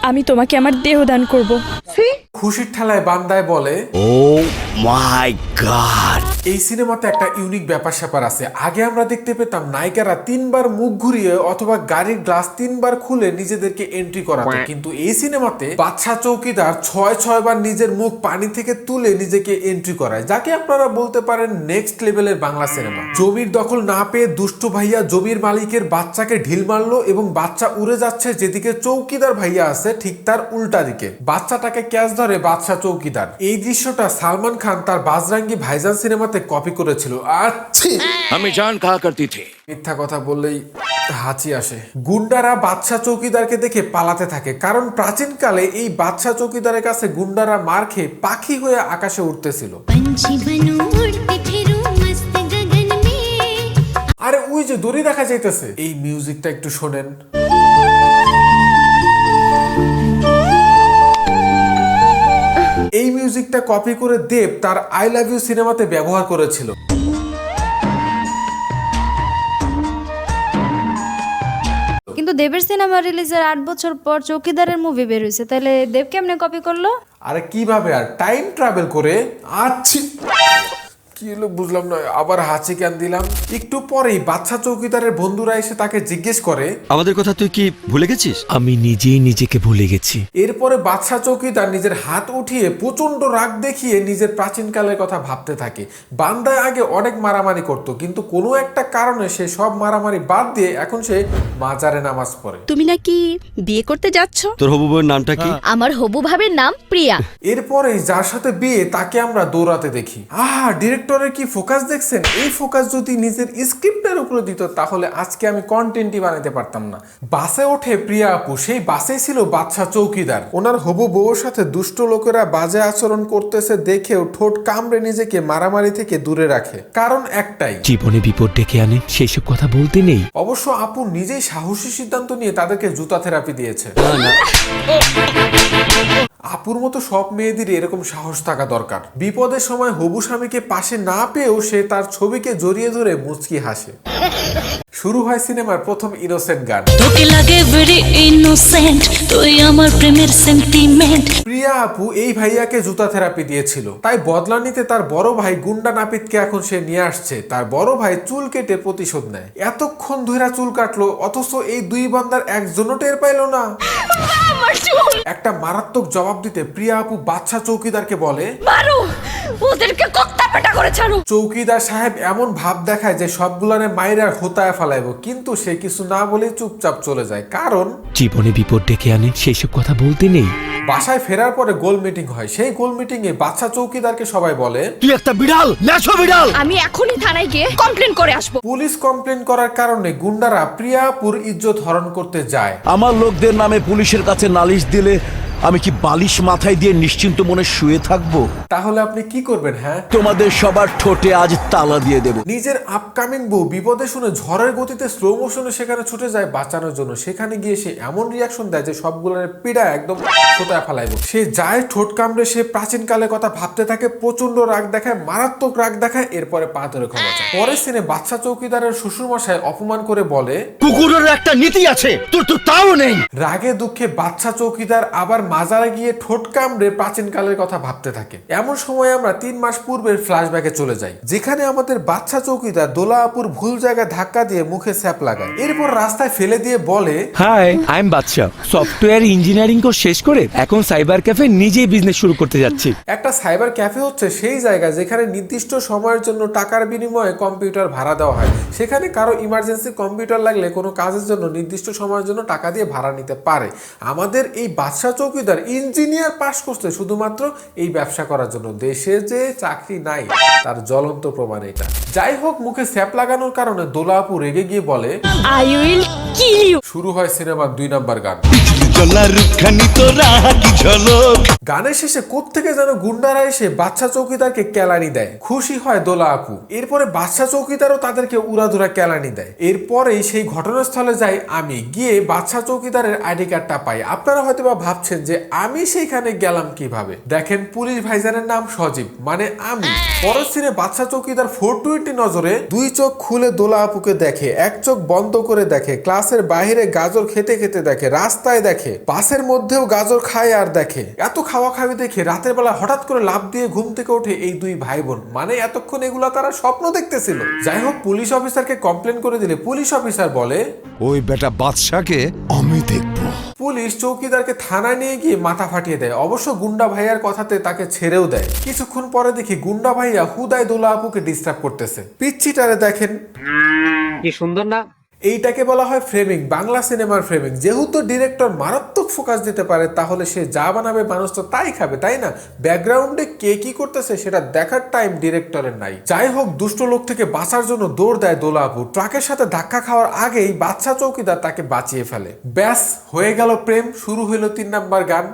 আমি তোমাকে আমার দেহ দান করব। খুশির ঠেলায় বান্দায় বলে, ও মাই গড, এই সিনেমাতে একটা ইউনিক ব্যাপার স্যাপার আছে। আগে আমরা দেখতে পেতাম নায়িকারা 3বার মুখ ঘুরিয়ে অথবা গাড়ির গ্লাস 3বার খুলে নিজেদেরকে এন্ট্রি করাতো, কিন্তু এই সিনেমাতে বাদশা চৌকিদার 6বার নিজের মুখ পানি থেকে তুলে নিজেকে এন্ট্রি করায়, যাকে আপনারা বলতে পারেন নেক্সট লেভেলের বাংলা সিনেমা। জমির দখল না পেয়ে দুষ্টু ভাইয়া জমির মালিকের বাচ্চাকে ঢিল মারলো এবং বাচ্চা উড়ে যাচ্ছে যেদিকে চৌকিদার ভাইয়া আছে ঠিক তার উল্টা দিকে। বাচ্চাটাকে ক্যাচ ধরে বাদশা চৌকিদার। এই দৃশ্যটা সালমান খান তার বাজরাঙ্গি ভাইজান সিনেমাতে কপি করেছিল। আমি জান কাহা করতি থি। মিথ্যা কথা বললেই হাঁচি আসে। গুন্ডারা বাদশা চৌকিদারকে দেখে পালাতে থাকে, কারণ প্রাচীনকালে এই বাদশা চৌকিদারের কাছে গুন্ডারা মার খেয়ে পাখি হয়ে আকাশে উঠতেছিল। আরে ওই যে দড়ি দেখা যাইতেছে। এই মিউজিকটা একটু শোনেন। এই মিউজিকটা কপি করে দেব তার আই লাভ ইউ সিনেমাতে ব্যবহার করেছিল। কিন্তু দেবের সিনেমা রিলিজের 8 বছর পর চৌকিদারের মুভি বের হয়েছে, তাহলে দেব কেমনে কপি করলো? আরে কিভাবে আর টাইম ট্রাভেল করে। কি হলো বুঝলাম না, আবার হাঁচি কেন দিলাম। একটু পরেই বাদশা চৌকিদারের বন্ধুরা এসে তাকে জিজ্ঞেস করে, আমাদের কথা তুই কি ভুলে গেছিস? আমি নিজেই নিজেকে ভুলে গেছি। এরপরে বাদশা চৌকিদার নিজের হাত উঠিয়ে প্রচন্ড রাগ দেখিয়ে নিজের প্রাচীনকালের কথা ভাবতে থাকে। বান্দায় আগে অনেক মারামারি করত, কিন্তু কোনো একটা কারণে সে সব মারামারি বাদ দিয়ে এখন সে মাজারে নামাজ পড়ে। তুমি নাকি বিয়ে করতে যাচ্ছ? তোর হবু বউয়ের নামটা কি? আমার হবু ভাবের নাম প্রিয়া। এরপরে যার সাথে বিয়ে তাকে আমরা দৌড়াতে দেখি। ডিরেক্টরের কি ফোকাস দেখছেন? এই ফোকাস যদি নিজের স্ক্রিপ্টের উপরে দিত তাহলে আজকে আমি কন্টেন্টই বানাতে পারতাম না। বাসে ওঠে প্রিয়া আপু, সেই বাসেই ছিল বাদশা চৌকিদার। ওনার হবু বউর সাথে দুষ্ট লোকেরা বাজে আচরণ করতেছে দেখেও ঠোঁট কামড়ে নিজেকে মারামারি থেকে দূরে রাখে, কারণ একটাই, জীবনে বিপদ ডেকে আনে, সেসব কথা বলতে নেই। অবশ্য আপু নিজেই সাহসী সিদ্ধান্ত নিয়ে তাদেরকে জুতা থেরাপি দিয়েছে। আপুর মতো সব মেয়েদের এরকম সাহস থাকা দরকার। বিপদের সময় হবু স্বামীকে পাশে না পেয়েও সে তার ছবিকে জড়িয়ে ধরে মুচকি হাসে। শুরু হয় সিনেমার প্রথম ইনোসেন্ট গান। তোকে লাগে ভেরি ইনোসেন্ট, তুই আমার প্রেমের সেন্টিমেন্ট। প্রিয়া আপু এই ভাইয়াকে জুতা থেরাপি দিয়েছিল, তাই বদলা নিতে তার বড় ভাই গুন্ডা নাপিতকে এখন সে নিয়ে আসছে। তার বড় ভাই চুল কেটে প্রতিশোধ নেয়। এতক্ষণ ধরে চুল কাটলো, অথচ এই দুই বান্দার একজনও টের পাইল না। একটা মারাত্মক জবাব দিতে প্রিয়া আপু বাদশা চৌকিদারকে বলে, মারো ওদেরকে, কত্তা পেটা করে ছাড়ো। চৌকিদার সাহেব এমন ভাব দেখায় যে সবগুলারে মাইরার হোতায় ফেলাইব, কিন্তু সে কিছু না বলে চুপচাপ চলে যায়, কারণ জীবনে বিপদ ডেকে আনে, সেসব কথা বলতে নেই। বাসায় ফেরার পরে গোল মিটিং হয়। সেই গোল মিটিং এ বাদশা চৌকিদারকে সবাই বলে, তুই একটা বিড়াল, ন্যাশো বিড়াল। আমি এখনই থানায় গিয়ে কমপ্লেন করে আসবো। পুলিশ কমপ্লেন করার কারণে গুন্ডারা প্রিয়াপুর ইজ্জত হরণ করতে যায়। আমার লোকদের নামে পুলিশের কাছে নালিশ দিলে আমি কি বালিশ মাথায় দিয়ে নিশ্চিন্ত মনে শুয়ে থাকবো? তাহলে আপনি কি করবেন? হ্যাঁ, তোমাদের সবার ঠোঁটে আজ তালা দিয়ে দেব। নিজের আপকামিং বউ বিপদে শুনে ঝড়ের গতিতে স্লো মোশনে সেখানে ছুটে যায় বাঁচানোর জন্য। সেখানে গিয়ে সে এমন রিয়াকশন দেয় যে সবগুলোর পিড়া একদম কোথায় ফেলাইব। সে যায় ঠোঁট কামড়ে, সে প্রাচীন কালের কথা ভাবতে থাকে, প্রচন্ড রাগ দেখায়, মারাত্মক রাগ দেখায়, এরপরে পা ধরে ক্ষমা চায়। পরের সিনে বাদশা চৌকিদারের শ্বশুর মশাই অপমান করে বলে, কুকুরের একটা নীতি আছে, তোর তো তাও নেই। রাগে দুঃখে বাদশা চৌকিদার আবার মাজারে গিয়ে ঠোঁট কামড়ে প্রাচীন কালের কথা ভাবতে থাকে। এমন সময় আমরা 3 মাস পূর্বের ফ্ল্যাশব্যাকে চলে যাই, যেখানে আমাদের বাদশা চৌকিদার দোলা আপুর ভুল জায়গায় ধাক্কা দিয়ে মুখে স্যাপ লাগায়। এরপর রাস্তায় ফেলে দিয়ে বলে, hi, I am Badshah. Software engineering course শেষ করে এখন সাইবার ক্যাফে নিজেই বিজনেস শুরু করতে যাচ্ছি। একটা সাইবার ক্যাফে হচ্ছে সেই জায়গা যেখানে নির্দিষ্ট সময়ের জন্য টাকার বিনিময়ে কম্পিউটার ভাড়া দেওয়া হয়। সেখানে কারো ইমার্জেন্সি কম্পিউটার লাগলে কোনো কাজের জন্য নির্দিষ্ট সময়ের জন্য টাকা দিয়ে ভাড়া নিতে পারে। আমাদের এই বাদশা চৌকিদার ইঞ্জিনিয়ার পাস করছে শুধুমাত্র এই ব্যবসা করার জন্য। দেশে যে চাকরি নাই তার জ্বলন্ত প্রমাণ এটা। যাই হোক, মুখে স্যাপ লাগানোর কারণে দোলা আপু রেগে গিয়ে বলে, আই উইল কিল ইউ। শুরু হয় সিনেমার 2 নাম্বার গান। গানের শেষে কোত্থেকে যেন গুন্ডারা এসে বাদশা চৌকিদারকে কেলানি দেয়। খুশি হয় দোলা আপু। এরপরে বাদশা চৌকিদারও তাদেরকে উড়াধুরা কেলানি দেয়। এরপরেই সেই ঘটনাস্থলে যাই আমি, গিয়ে বাদশা চৌকিদারের আইডি কার্ডটা পাই। আপনারা হয়তো বা ভাবছেন যে আমি সেইখানে গেলাম কিভাবে। দেখেন, পুলিশ ভাইজানের নাম সজীব, মানে আমি। পরের সিনে বাদশা চৌকিদার 420 নজরে 2 চোখ খুলে দোলা আপুকে দেখে, 1 চোখ বন্ধ করে দেখে, ক্লাসের বাইরে গাজর খেতে খেতে দেখে, রাস্তায় দেখে। দেখে, বাসের মধ্যেও গাজর খায় আর দেখে। এত খাওয়া খাওয়ি দেখে রাতের বেলা হঠাৎ করে লাফ দিয়ে ঘুম থেকে ওঠে এই দুই ভাই বোন। মানে এতক্ষণ এগুলা তারা স্বপ্ন দেখতেছিল। যাই হোক, পুলিশ অফিসারকে কমপ্লেন করে দিলে পুলিশ অফিসার বলে, ওই বেটা বাদশাকে আমি দেখবো। পুলিশ চৌকিদারকে থানায় নিয়ে গিয়ে মাথা ফাটিয়ে দেয়। অবশ্য গুন্ডা ভাইয়ার কথাতে তাকে ছেড়েও দেয়। কিছুক্ষণ পরে দেখি গুন্ডা ভাইয়া হুদায় দোলা আপুকে ডিস্টার্ব করতেছে। পিচ্ছিটারে দেখেন, কি সুন্দর না। এইটাকে বলা হয় ফ্রেমিং, বাংলা সিনেমার ফ্রেমিং। যেহেতু ডিরেক্টর মারাত্মক ফোকাস দিতে পারে, তাহলে সে যা বানাবে মানুষ তো তাই খাবে, তাই না? ব্যাকগ্রাউন্ডে কে কি করতেছে সেটা দেখার টাইম ডিরেক্টরের নাই। যাই হোক, দুষ্ট লোক থেকে বাঁচার জন্য দৌড় দেয় দোলা আপু। ট্রাকের সাথে ধাক্কা খাওয়ার আগেই বাচ্চা চৌকিদার তাকে বাঁচিয়ে ফেলে। ব্যাস, হয়ে গেল প্রেম। শুরু হইল 3 নাম্বার গান।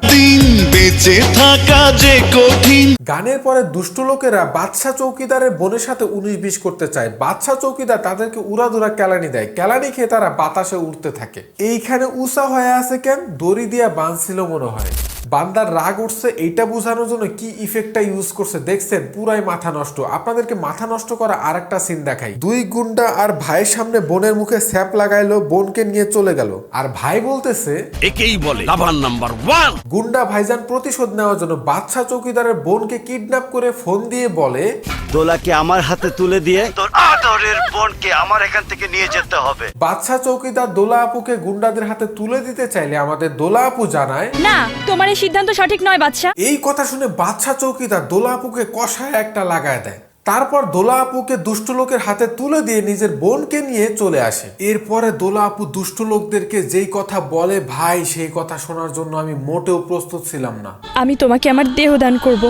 বেঁচে থাকা যে কঠিন। গানের পরে দুষ্ট লোকেরা বাদশা চৌকিদারের বোনের সাথে 19-20 করতে চায়। বাদশা চৌকিদার তাদেরকে উড়াধুরা কেলানি দেয়। কেলানি খেয়ে তারা বাতাসে উঠতে থাকে। এইখানে উষা হয়ে আছে কেন? দড়ি দিয়া বাঁধছিল মনে হয়। বান্দার রাগ উঠছে এইটা বোঝানোর জন্য কি ইফেক্টটা ইউজ করছে দেখছেন? পুরাই মাথা নষ্ট। আপনাদেরকে মাথা নষ্ট করা আরেকটা সিন দেখাই। দুই গুন্ডা আর ভাইয়ের সামনে বোনের মুখে স্যাপ লাগাইলো, বোনকে নিয়ে চলে গেল। আর ভাই বলতেছে, একেই বলে লাভার নাম্বার 1। গুন্ডা ভাইজান প্রতিশোধ নেওয়ার জন্য বাদশা চৌকিদারের বোনকে কিডন্যাপ করে ফোন দিয়ে বলে, দোলাকে আমার হাতে তুলে দিয়ে তোর আদরের বোনকে আমার এখান থেকে নিয়ে যেতে হবে। বাদশা চৌকিদার দোলা আপুকে গুন্ডাদের হাতে তুলে দিতে চাইলে আমাদের দোলা আপু জানায়, না, তোমার এই সিদ্ধান্ত সঠিক নয় বাদশা। এই কথা শুনে বাদশা চৌকিদার দোলা আপুকে কষায় একটা লাগায় দেয়। তারপর দোলা আপুকে দুষ্ট লোকের হাতে তুলে দিয়ে নিজের বোনকে নিয়ে চলে আসে। এরপরে দোলা আপু দুষ্ট লোকদেরকে যেই কথা বলে, ভাই সেই কথা শোনার জন্য আমি মোটেও প্রস্তুত ছিলাম না। আমি তোমাকে আমার দেহ দান করব।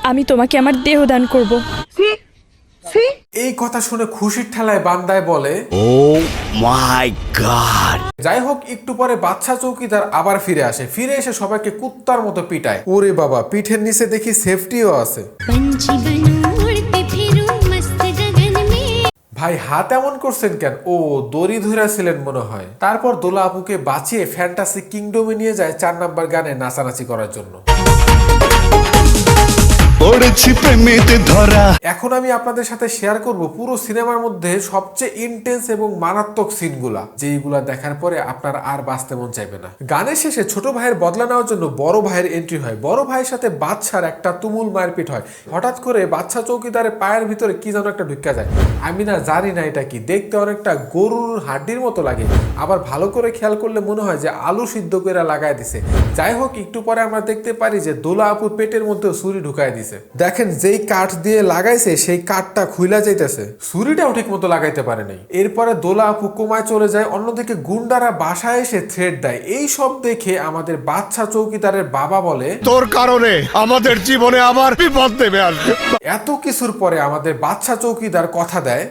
আমি তোমাকে আমার দেহ দান করব। এই কথা শুনে খুশির ঠেলায় বান্দায় বলে, ও মাই গড। যাই হোক, একটু পরে বাদশা চৌকিদার আবার ফিরে আসে। ফিরে এসে সবাইকে কুত্তার মতো পিটায়। ওরে বাবা, পিঠের নিচে দেখি সেফটিও আছে। ভাই হাত এমন করছেন কেন? ও দড়ি ধরেছিলেন মনে হয়। তারপর দোলা আপুকে বাঁচিয়ে ফ্যান্টাসি কিংডমে নিয়ে যায় 4 নাম্বার গানে নাচানাচি করার জন্য। এখন আমি আপনাদের সাথে শেয়ার করব পুরো সিনেমার মধ্যে সবচেয়ে ইন্টেন্স এবং মারাত্মক সিনগুলা, যেইগুলা দেখার পরে আপনার আর বাঁচতে মন চাইবে না। গানের শেষে ছোট ভাইয়ের বদলা নেওয়ার জন্য বড় ভাইয়ের এন্ট্রি হয়। বড় ভাইয়ের সাথে বাদশার একটা তুমুল মারপিট হয়। হঠাৎ করে বাদশা চৌকিদারের পায়ের ভিতরে কি যেন একটা ঢুকা যায়। আমি না জানি না এটা কি, দেখতে অনেকটা গরুর হাড্ডির মতো লাগে। আবার ভালো করে খেয়াল করলে মনে হয় যে আলু সিদ্ধ করে লাগায় দিছে। যাই হোক, একটু পরে আমরা দেখতে পারি যে দোলা আপুর পেটের মধ্যে ছুরি ঢুকায় দিছে। দেখেন, যেই কাঠ দিয়ে লাগাইছে সেই কাঠটা খুইলা যাইতেছে। ছুরিটাও ঠিক মতো লাগাইতে পারে নাই। এরপরে দোলা আপু কোমায় চলে যায়। অন্যদিকে গুন্ডারা বাসায় এসে থ্রেট দেয়। এই সব দেখে আমাদের বাদশা চৌকিদারের বাবা বলে, তোর কারণে আমাদের জীবনে আবার বিপদ নেমে আসবে। এত কিছুর পরে আমাদের বাদশা চৌকিদার কথা দেয়,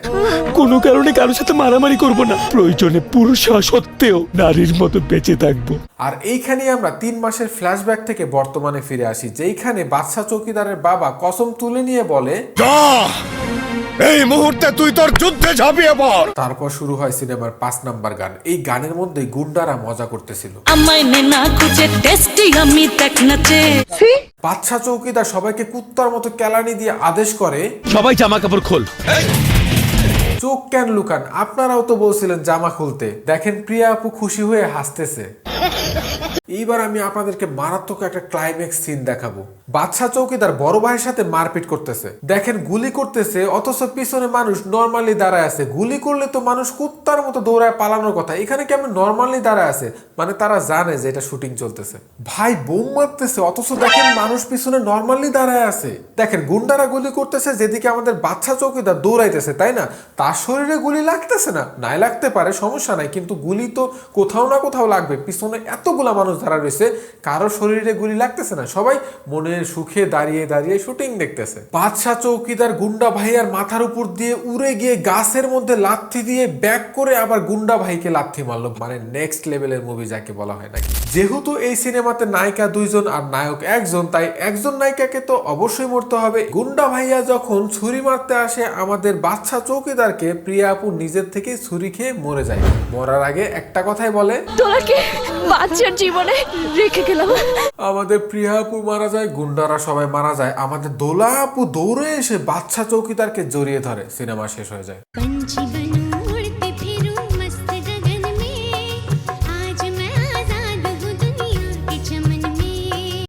কোনো কারণে কারোর সাথে মারামারি করব না, প্রয়োজনে পুরুষ হওয়া সত্ত্বেও নারীর মতো বেঁচে থাকবো। আর এইখানেই আমরা 3 মাসের ফ্ল্যাশব্যাক থেকে বর্তমানে ফিরে আসি, যেইখানে বাদশা চৌকিদারের বাবা কসম তুলে নিয়ে বলে, এই মুহূর্তে তুই তোর যুদ্ধে ঝাঁপিয়ে পড়। তারপর শুরু হয় সিনেমার 5 নাম্বার গান। এই গানের মধ্যে গুন্ডারা মজা করতেছিল। আমায় না খুঁজে টেস্টি আমি দেখ নাচে। বাদশা চৌকিদার সবাইকে কুত্তার মতো কেলানি দিয়ে আদেশ করে, সবাই জামা কাপড় খোল। চোখ কেন লুকান? আপনারাও তো বলছিলেন জামা খুলতে। দেখেন, প্রিয়া আপু খুশি হয়ে হাসতেছে। এইবার আমি আপনাদেরকে মারাত্মক একটা ক্লাইম্যাক্স সিন দেখাবো। বাদশা চৌকিদার বড় ভাইয়ের সাথে মারপিট করতেছে। দেখেন, গুলি করতেছে, অথচ পিছনে মানুষ নর্মালি দাঁড়ায় আছে। গুলি করলে তো মানুষ কুত্তার মতো দৌড়ায় পালানোর কথা, এখানে কেমন নর্মালি দাঁড়ায় আছে? মানে তারা জানে যে এটা শুটিং চলতেছে। ভাই বোম মারতেছে, অথচ দেখেন মানুষ পিছনে নর্মালি দাঁড়ায় আছে। দেখেন, গুন্ডারা গুলি করতেছে, যেদিকে আমাদের বাদশা চৌকিদার দৌড়াইতেছে, তাই না? তার শরীরে গুলি লাগতেছে না, নাই লাগতে পারে, সমস্যা নাই, কিন্তু গুলি তো কোথাও না কোথাও লাগবে। পিছনে এতগুলা মানুষ দাঁড়া রয়েছে, কারো শরীরে গুলি লাগতেছে না, সবাই মনের সুখে দাঁড়িয়ে দাঁড়িয়ে শুটিং দেখতেছে। বাদশা চৌকিদার গুন্ডা ভাইয়ার মাথার উপর দিয়ে উড়ে গিয়ে গাছের মধ্যে লাথি দিয়ে ব্যাক করে আবার গুন্ডা ভাইকে লাথি মারলো। মানে নেক্সট লেভেলের মুভি যাকে বলা হয় নাকি। যেহেতু এই সিনেমাতে নায়িকা 2 জন আর নায়ক 1 জন, তাই একজন নায়িকাকে তো অবশ্যই মরতে হবে। গুন্ডা ভাইয়া যখন ছুরি মারতে আসে আমাদের বাদশা চৌকিদারকে, প্রিয়া আপু নিজের থেকে ছুরি খেয়ে মরে যায়। মরার আগে একটা কথাই বলে, তোরাকে বাচ্চার জীবনে রেখে গেলাম। আমাদের প্রিয়া আপু মারা যায়, গুন্ডারা সবাই মারা যায়। আমাদের দোলা আপু দৌড়ে এসে বাদশা চৌকিদারকে জড়িয়ে ধরে। সিনেমা শেষ হয়ে যায়।